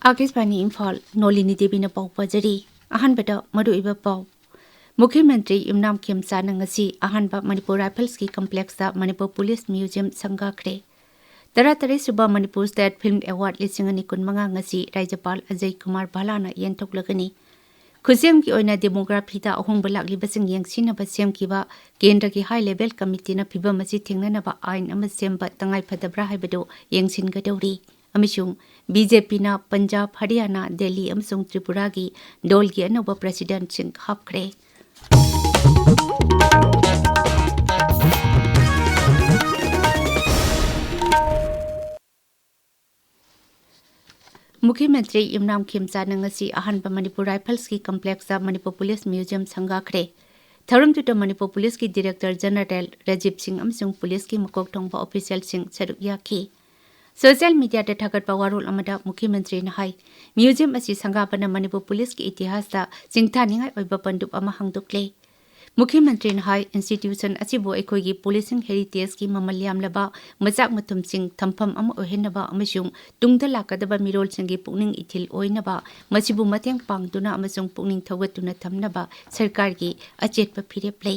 आकाशवाणी इम्फाल नोलिनी देवी न पाउ पजरी अहनबदा मरुइबा पाउ मुख्यमंत्री इमनाम खेमचाना ngasi अहनबा मणिपुर राइफल्स की कॉम्प्लेक्स दा मणिपुर पुलिस म्यूजियम संगाखरे तरातरे सुबह मणिपुर स्टेट फिल्म अवार्ड लिसिंगनी कुनमंगा ngasi राज्यपाल अजय कुमार भालाना येंथोकलगनी खुसेम की ओइना डेमोग्राफी दा अहोंग लाक्लिबसिंग येंगसिनबा सेमकिबा केंद्र की हाई लेवल कमिटी ना फिबम मसी थेंगननबा आइन अमा सेमबा तंगाई फदब्रा हाइबदो येंगसिनगदौरी अमिशुंग बीजेपी ना पंजाब हरियाणा दिल्ली अमसुंग त्रिपुरा की डोल की अनोबा प्रेसिडेंट सिंह हापखरे मुख्यमंत्री इमरान खेमचाना ngasi अहनबा मणिपुर राइफल्स की कॉम्प्लेक्स दा मणिपुर पुलिस म्यूजियम संगाखरे थौरमदुदा मणिपुर पुलिस की डायरेक्टर जनरल राजीव सिंह अमसुंग पुलिस की मकोक थोंबा ऑफिशियल सिंह सरुक याखी सोशल मीडिया दा थागतबा वारोल अमदा मुख्यमंत्री ना हाई म्यूजियम असी संगाबना मणिपुर पुलिस की इतिहास दा सिंगथानिंगाई ओइबा पंडुप अमा हांगदोकले मुख्यमंत्री ना हाई इंस्टीट्यूशन असिबो एखोगी पुलिसिंग हेरिटेज की ममल यामलबा मजाक मतुमसिंग थंफम अमा ओहेनबा अमसुंग तुंगदा लाकदबा मिरोल सिंगी पुकनिंग इथिल ओइनबा मसिबु मतेंग पांगदुना अमसुंग पुकनिंग थौगतुना थमनबा सरकार की अचेतपा फिरेप लै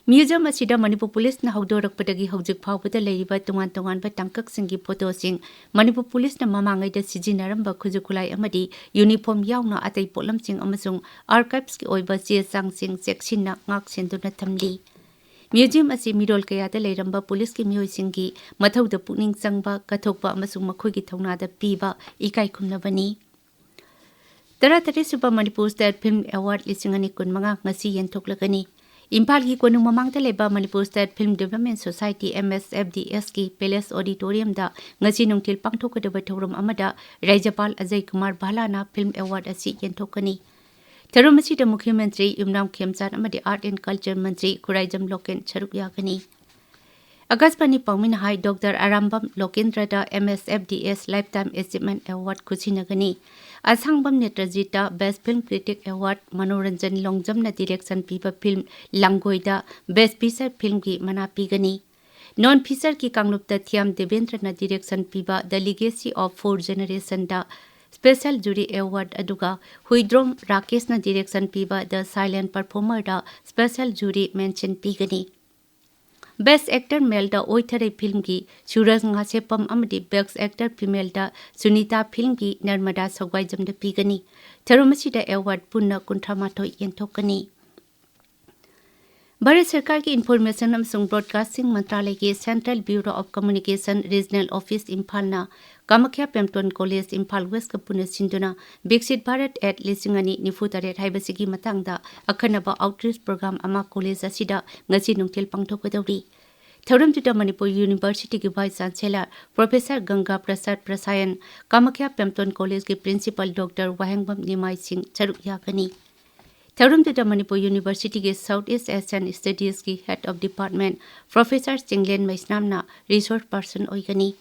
म्यूजियम असिदा मणिपुर पुलिस ना हौदोरकपदगी हौजिक फावबदा लैरिबा तोंगान तोंगानबा टांककसिंगी फोटोसिंग मणिपुर पुलिस ना ममांगैदा सिजिनारंबा खुजुखुलाई अमदी यूनिफॉर्म यावना अतै पोलमसिंग अमसुंग आर्काइव्स की ओइबा चे चांगसिंग सेक्सिनना ngak सेंदुना थमली म्यूजियम असी मिरोल कयादा लैरंबा पुलिस की मियोइसिंगी मथौदा पुकनिंग चंगबा कथोकबा अमसुंग मखोगी थौनादा पीबा इकाई खुमनबनी तरातरे सुबा मणिपुर स्टेट फिल्म अवार्ड लिसिंगनी कुनमंगा ngasi येंथोकलगनी इम्फाल की कोनुंग ममांगदा लेबा Manipur state film development society MSFDS की पैलेस ऑडिटोरियम दा ngasi नुंगथिल पांगथोकदबा थौरम अमदा राज्यपाल अजय कुमार भालाना फिल्म अवार्ड असी येंथोकनी थौरम असिदा मुख्यमंत्री इमरान खेमचान अमदी आर्ट एंड कल्चर मंत्री खुराइजम लोकेन सरुक यागनी आकाशवाणी पाउमिन हाई डॉक्टर आरामबम लोकेंद्रदा MSFDS लाइफटाइम अचीवमेंट अवार्ड खुसिनगनी असंगबम नेत्रजीता best film critic award Manoranjan लोंगजमना डायरेक्शन पीबा फिल्म लंगोइदा बेस्ट फीचर फिल्म की मना पीगनी नॉन फीचर की कांगलुप्ता थियाम देवेंद्रना डायरेक्शन पीबा the legacy of four generation दा स्पेशल जूरी अवार्ड अदुगा हुइद्रोम राकेशना डायरेक्शन पीबा द साइलेंट परफॉर्मर दा स्पेशल जूरी मेंशन पीगनी बेस्ट एक्टर मेल दा ओइथरे फिल्म की सूरज ngaसेपम अमदी बेस्ट एक्टर फीमेल दा सुनीता फिल्म की नर्मदा सगवाइजम दा पीगनी थरोमसीदा अवार्ड पुन्ना कुंथामाथोय येंथोकनी भारत सरकार की इंफॉर्मेशन अमसुंग ब्रॉडकास्टिंग मंत्रालय के central bureau of communication regional office Imphal ना कामाख्या पेम्टोन कॉलेज इम्फाल वेस्ट का पुनः सिंधुना विकसित भारत एट लिसिंगनी निफुतरे हाइबसिगी मतंगदा अखनबा आउटरीच प्रोग्राम अमा कॉलेज असिदा ngasi नुंगथिल पांगथोकदौरी थौरमजुदा मणिपुर यूनिवर्सिटी की vice chancellor professor Ganga Prasad प्रसायन Kamakhya पेम्टोन college के प्रिंसिपल डॉक्टर वाहेंगबम निमाई सिंह सरुक यागनी थौरमजुदा मणिपुर यूनिवर्सिटी के साउथ ईस्ट एशियन स्टडीज की head of department professor Chinglen मैस्नामना रिसोर्स पर्सन ओइगनी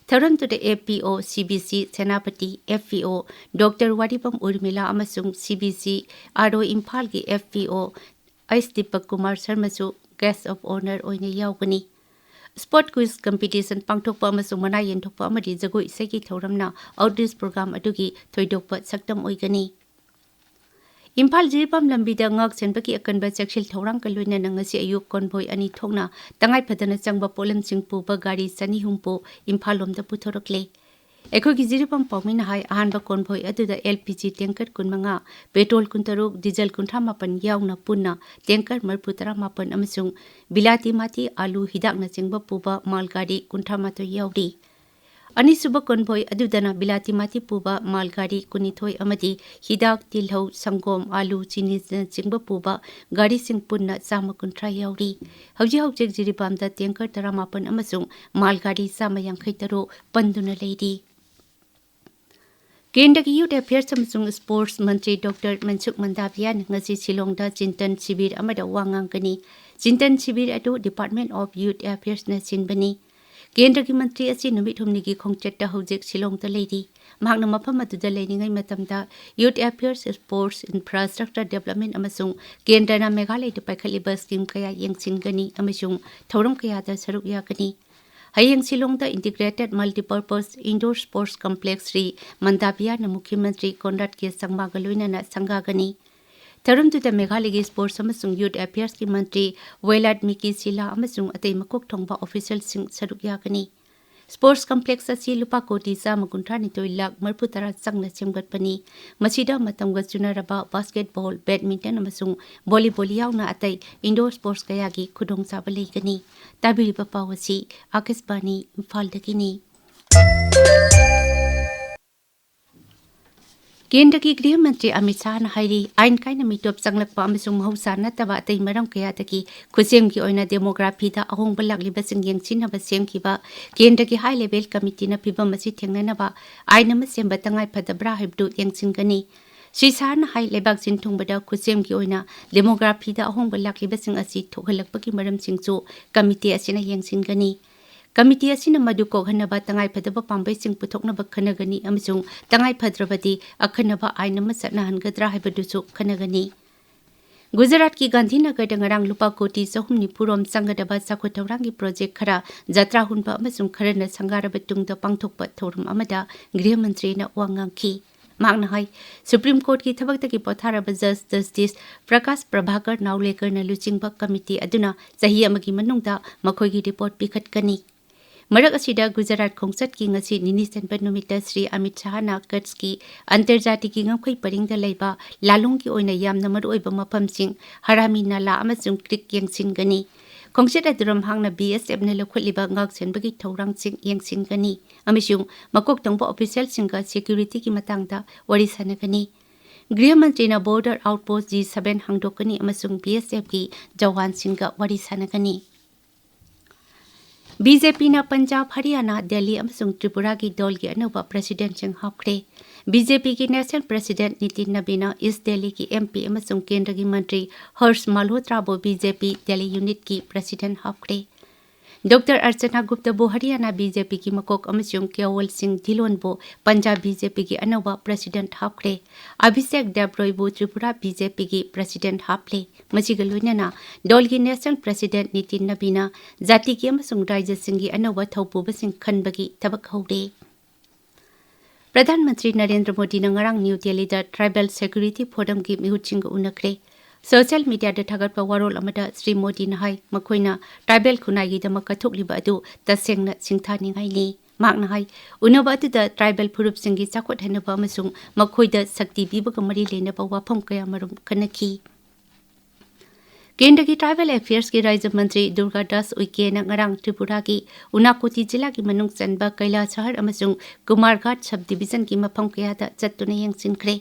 थौरमजुदा FPO CBC Senapati FPO doctor Waribam Urmila अमसुंग CBC आरो इम्फाल की FPO एस दीपक कुमार शर्मासु गेस्ट ऑफ ऑनर ओइने यावगनी स्पोर्ट क्विज कंपटीशन पांगथोकपा अमसुंग मना येंथोकपा अमदी जगोई इसाई थौरमना आउटरीच प्रोग्राम अदुगी थोइदोकपा सक्तम ओइगनी इम्फाल जिरिपम लंबीदा ngak senbaki akanba chakshil thorang kalloina nangasi ayuk convoy ani thokna tangai phadana changba polam singpu ba gari sani humpo Imphal lomda puthorokle एखोगी जिरिपम पाउमिन हाई अहानबा convoy अदुदा LPG tanker kunmanga petrol kuntaruk diesel kunthamapan yauna punna tanker marputara mapan amasung bilati mati alu hidak na chingba puba malgari kunthamato yauri अनिसुब convoy अदुदना बिलाती माती पुबा मालगाड़ी कुनिथोय अमदी हिदाक तिलहौ संगोम आलू चीनी चिंगब पुबा गाड़ी सिंग पुन्ना चामा कुंथ्रा यावरी हौजी हौजिक जिरिबामदा टैंकर 18 अमसुंग मालगाड़ी चामा यांखै तरो पंदुना लैरी केंद्र की यूथ अफेयर्स अमसुंग स्पोर्ट्स मंत्री डॉक्टर मनसुख मंडाविया ngasi शिलोंगदा चिंतन शिविर अमदा वांगांगनी चिंतन शिविर अदु डिपार्टमेंट ऑफ यूथ अफेयर्स ने सिनबनी केंद्र की मंत्री असी नुमित हुमनी की खोंगचेट्टा हौजिक शिलोंगदा लैरी महांगना मफम अदुदा लैनिंगै मतमदा youth affairs sports infrastructure development अमसुंग केंद्रना मेघालय पाइखलिबा स्कीम कया येंगसिनगनी अमसुंग थौरम कयादा सरुक यागनी Hayeng Silongda Integrated Multipurpose Indoor Sports Complex Sri Mandapiyana Mukhyamantri Conrad K. Sangmagaluinana Sangagani. Tarumtuda Meghalaya Sports amasung Youth Affairs ki Mantri Wailad Miki Sila amasung atay makok thongba official sing saruk yakani. Sports Complex asi lupa koti sa maguntra nitoy lag marputara sangna semgatpani. Masida matamga sunaraba basketball, badminton amasung volleyball yauna atay indoor sports kayagi kudong sabalay gani. Tabiri papawasi Akasbani Imphal dakini. केंद्र की गृह मंत्री अमित शाह ने हाईरी आइन कायन मिटोप संगलकपा अमसुंग महौसा नतबा अतै मरम कयादगी खुसेम की ओइना डेमोग्राफी दा अहोंग बलागलिबा सिंग यंगसिनबा सेमखिबा केंद्र की हाई लेवल कमिटी ना फिबम मसी थेंगननबा आइन अम सेमबा तंगाई फदब्रा हाइबदु यंगसिनगनी श्री शाह ने हाई लेबाक जिनथुंगबदा खुसेम की ओइना डेमोग्राफी दा अहोंग बलागलिबा सिंग असि थोहलकपकी मरम सिंगसु कमिटी असिना यंगसिनगनी कमिटी असिना मदु कोगहनबा तंगाई फदबा पांबै सिंग पुथोकनबा खनगनी अमसुंग तंगाई फद्रबदी अखनबा आइन अम सतनाहनगद्रा हाइबदुसु खनगनी गुजरात की गांधीनगर दंगरांग लुपा कोटी सहुमनि पुरोम संगदबा साखोथौरांगी प्रोजेक्ट खरा जत्रा हुनबा अमसुंग खरना संगारबा तुंगदा पांगथोकपा थौरम अमदा गृह मंत्रीना वांगांखी मांगना हाई सुप्रीम कोर्ट की थबकतगी पोथारबा जस्टिस प्रकाश प्रभाकर नावलेकरना लुचिंगबा कमिटी अदुना सही अमगी मनुंगदा मखोयगी रिपोर्ट पिखटकनी मरक असिदा गुजरात खोंगसत की ngasi निनी सेनपन नुमिता श्री अमित शाह ना कट्स की अंतर्जाति की ngखै परिंगदा लेबा लालुंग की ओइना यामना मरुओइबा मफमसिंग हरामी नाला अमसुंग क्रिक यंगसिनगनी खोंगसत अदुरम हांगना बीएसएफ ने लखुलिबा ngak senbagi थौरांगसिंग यंगसिनगनी अमिसुंग मकोक तंगबा ऑफिशियल सिंगा सिक्योरिटी की मतंगदा वरी सनगनी गृह मंत्री ना बॉर्डर आउटपोस्ट G7 हांगदोकनी अमसुंग बीएसएफ की जवान सिंगा वरी सनगनी बीजेपी ना पंजाब हरियाणा दिल्ली अमसुंग त्रिपुरा की दल की अनौबा प्रेसिडेंट सिंह हापखरे बीजेपी की नेशनल प्रेसिडेंट नितिन नबीना ईस्ट दिल्ली की एमपी अमसुंग केंद्र की मंत्री हर्ष मल्होत्रा बो बीजेपी दिल्ली यूनिट की प्रेसिडेंट हापखरे डॉक्टर अर्चना गुप्ता बो हरियाणा बीजेपी की मकोक अमसुंग केवल सिंह धिलोन बो पंजाब बीजेपी की अनौबा प्रेसिडेंट हापखरे अभिषेक देबरॉय बो त्रिपुरा बीजेपी की प्रेसिडेंट हापले मसिगा लोइनना दल की नेशनल प्रेसिडेंट नितिन नबीना जाति की अमसुंग राज्य सिंह की अनौबा थौपुबसिंग खनबगी थबक हौदे प्रधानमंत्री नरेंद्र मोदी ने ngarang न्यू दिल्ली दा ट्राइबल सिक्योरिटी फोरम की मिहुचिंग उनखरे सोशल मीडिया दा थागतपा वारोल अमदा श्री मोदी ने हाई मखोइना ट्राइबल खुनागी दमा कथोकलिबा अदु तसेंगना सिंथानिंगाइनी मागना हाई उनबा अदुदा ट्राइबल फुरुप सिंगी चाखोट हनबा अमसुंग मखोइदा शक्ति पीबगा मरी लेनबा वाफम कया मरुम खनखी केंद्र की ट्राइबल अफेयर्स की राज्य मंत्री दुर्गा दास उइके ने ngarang त्रिपुरा की उनाकोटी जिला की मनुंग चनबा कैला शहर अमसुंग कुमारघाट सब डिवीजन की मफम कयादा चत्तुना यंगसिनखरे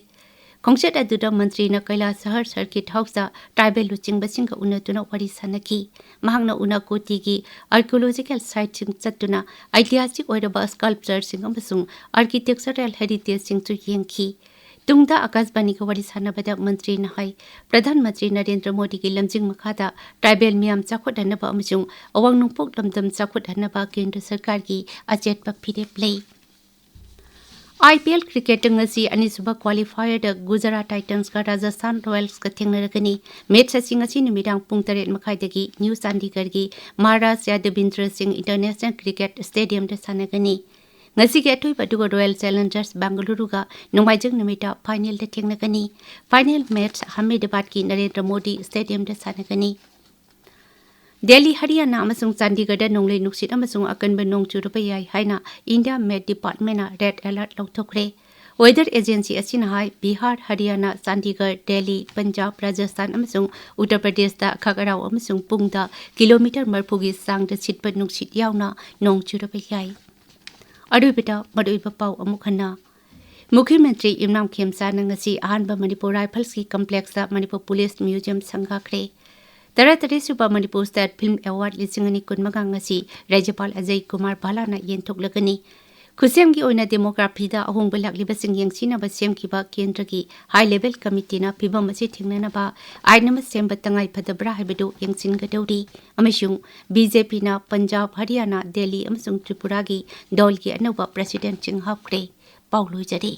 खोंगसेट अदुदा मंत्री ने कैला शहर सर्किट हाउस ट्राइबल लुचिंगबसिंग उनतुना वरी सनकी महंगना उनाकोटी की आर्कियोलॉजिकल साइट सिंग चत्तुना ऐतिहासिक ओइरबा स्कल्पचर सिंग अमसुंग आर्किटेक्चरल हेरिटेज सिंग चु यंगखी तुंगदा आकाशवाणी को वरी सानबदा मंत्री ने हाई प्रधानमंत्री नरेंद्र मोदी की लमजिंग मखादा ट्राइबल मियाम चाखोट हनबा अमसुंग अवांग नुंगपोक लमदम चाखोट हनबा केंद्र सरकार की अचेतपा फिरेप लई आईपीएल क्रिकेट ngasi अनिसुबा क्वालिफायर गुजरात टाइटन्स का राजस्थान रॉयल्स का थेंगनरगनी match asi ngasi numirang pung 8 मखाइदगी न्यू चंडीगढ़ की Maharaj Yadavindra Singh international cricket stadium दा सानगनी ngasi के अथोइ पदुगा रॉयल चैलेंजर्स बेंगलुरु का नोंगाइजंग numitda फाइनल दा थेंगनगनी फाइनल मैच अहमदाबाद की नरेंद्र मोदी स्टेडियम दा सानगनी दिल्ली हरियाणा अमसुंग चंडीगढ़ नोंगले नुक्सित अमसुंग अकनब नोंग चुरबा याई हाइना India met department red alert लौथोखरे वेदर एजेंसी असिना हाई बिहार हरियाणा चंडीगढ़ दिल्ली पंजाब राजस्थान अमसुंग उत्तर प्रदेश दा खगराव अमसुंग पुंगदा किलोमीटर मरफुगी सांग दा सिटपा नुक्सित यावना नोंग चुरबा याई अरुबिटा मदुइबा पाउ अमुखना मुख्यमंत्री इमरान खेमचा नंगसी अहानबा मणिपुर राइफल्स की कॉम्प्लेक्स दा मणिपुर पुलिस म्यूजियम संगाखरे तरह सुबह मणिपुर स्टेट फिल्म अवार्ड 2025 राज्यपाल अजय कुमार भालाना येंथोकलगनी खुसेम की ओइना डेमोग्राफी दा अहोंग लाक्लिबा सिंग यंगसिनाबा सेमखिबा केंद्र की हाई लेवल कमिटी ना फिबम असे थेंगननाबा आइनम सेमबा तंगाई फदब्रा हाइबदो यंगसिनगदौरी अमसुंग बीजेपी ना पंजाब हरियाणा दिल्ली अमसुंग त्रिपुरा की दल की अनौबा प्रेसिडेंट सिंह हापखरे पाउलुजरे